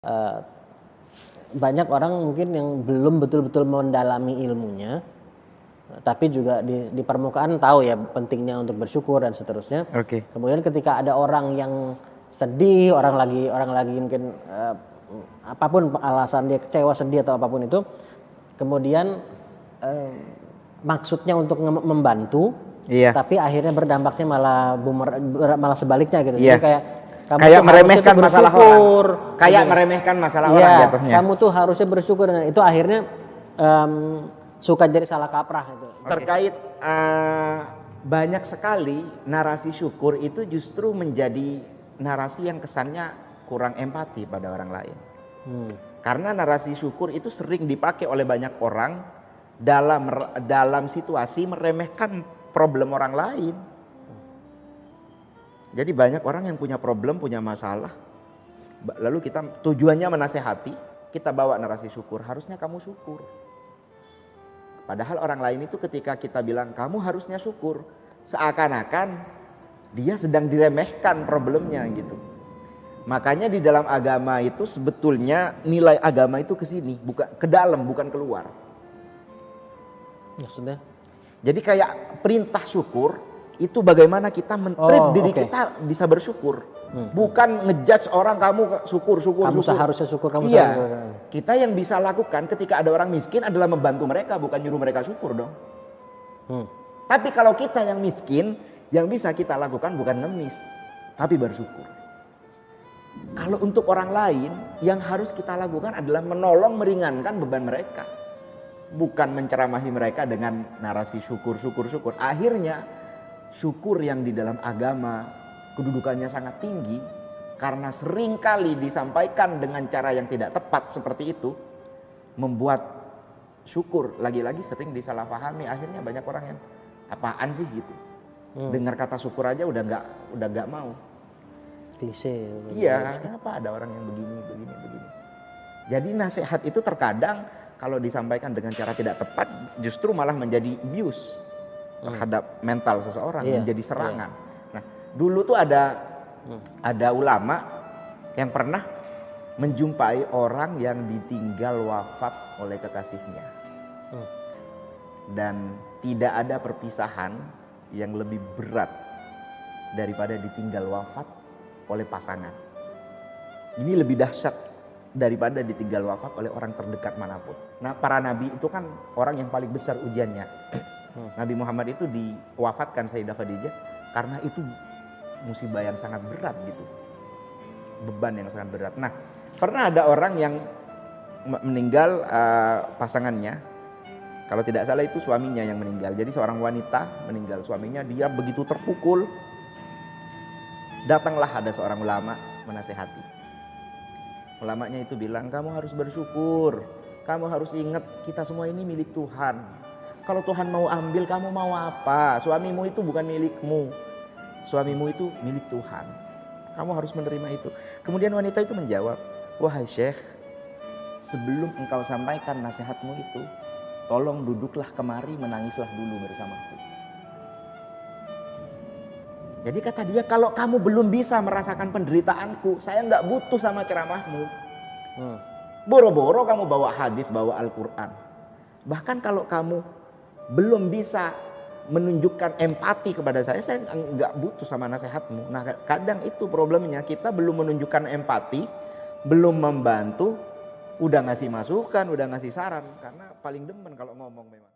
eee, banyak orang mungkin yang belum betul-betul mendalami ilmunya, tapi juga di permukaan tahu ya pentingnya untuk bersyukur dan seterusnya. Oke. Kemudian ketika ada orang yang sedih, orang lagi mungkin, apapun alasan dia kecewa, sedih atau apapun itu, kemudian, maksudnya untuk membantu, Iya. tapi akhirnya berdampaknya malah sebaliknya gitu. Iya. Jadi kayak kamu Kayak tuh meremehkan harusnya masalah bersyukur, orang. Kayak gitu. meremehkan masalah Iya, orang jatuhnya. kamu tuh harusnya bersyukur dan itu akhirnya, suka jadi salah kaprah itu. Terkait banyak sekali narasi syukur itu justru menjadi narasi yang kesannya kurang empati pada orang lain. Karena narasi syukur itu sering dipakai oleh banyak orang dalam situasi meremehkan problem orang lain. Jadi banyak orang yang punya problem, punya masalah, lalu kita tujuannya menasehati, kita bawa narasi syukur, harusnya kamu syukur. Padahal orang lain itu ketika kita bilang kamu harusnya syukur, seakan-akan dia sedang diremehkan problemnya gitu. Makanya di dalam agama itu sebetulnya nilai agama itu ke sini, bukan ke dalam, bukan keluar. Maksudnya? Jadi kayak perintah syukur itu bagaimana kita men-treat diri kita bisa bersyukur. Bukan ngejudge orang kamu syukur. Kamu seharusnya syukur, kamu iya. seharusnya. Kita yang bisa lakukan ketika ada orang miskin adalah membantu mereka, bukan nyuruh mereka syukur dong. Tapi kalau kita yang miskin, yang bisa kita lakukan bukan ngemis, tapi bersyukur. Kalau untuk orang lain, yang harus kita lakukan adalah menolong meringankan beban mereka. Bukan menceramahi mereka dengan narasi syukur. Akhirnya syukur yang di dalam agama kedudukannya sangat tinggi karena sering kali disampaikan dengan cara yang tidak tepat seperti itu, membuat syukur lagi-lagi sering disalahpahami. Akhirnya banyak orang yang apaan sih gitu, dengar kata syukur aja udah nggak mau. Klise. Iya, kenapa ada orang yang begini. Jadi nasihat itu terkadang kalau disampaikan dengan cara tidak tepat justru malah menjadi abuse terhadap mental seseorang, menjadi serangan. Nah, dulu tuh ada ulama yang pernah menjumpai orang yang ditinggal wafat oleh kekasihnya. Dan tidak ada perpisahan yang lebih berat daripada ditinggal wafat oleh pasangan. Ini lebih dahsyat daripada ditinggal wafat oleh orang terdekat manapun. Nah, para nabi itu kan orang yang paling besar ujiannya. Nabi Muhammad itu diwafatkan Sayyidah Khadijah karena itu musibah yang sangat berat gitu. Beban yang sangat berat. Nah, pernah ada orang yang meninggal pasangannya. Kalau tidak salah itu suaminya yang meninggal. Jadi seorang wanita meninggal suaminya, dia begitu terpukul. Datanglah ada seorang ulama menasehati. Ulamanya itu bilang, kamu harus bersyukur. Kamu harus ingat kita semua ini milik Tuhan. Kalau Tuhan mau ambil, kamu mau apa? Suamimu itu bukan milikmu. Suamimu itu milik Tuhan. Kamu harus menerima itu. Kemudian wanita itu menjawab, wahai Syekh, sebelum engkau sampaikan nasihatmu itu, tolong duduklah kemari, menangislah dulu bersamaku. Jadi kata dia, kalau kamu belum bisa merasakan penderitaanku, saya nggak butuh sama ceramahmu. Boro-boro kamu bawa hadis, bawa Al-Quran. Bahkan kalau kamu belum bisa menunjukkan empati kepada saya nggak butuh sama nasihatmu. Nah, kadang itu problemnya, kita belum menunjukkan empati, belum membantu, udah ngasih masukan, udah ngasih saran, karena paling demen kalau ngomong memang.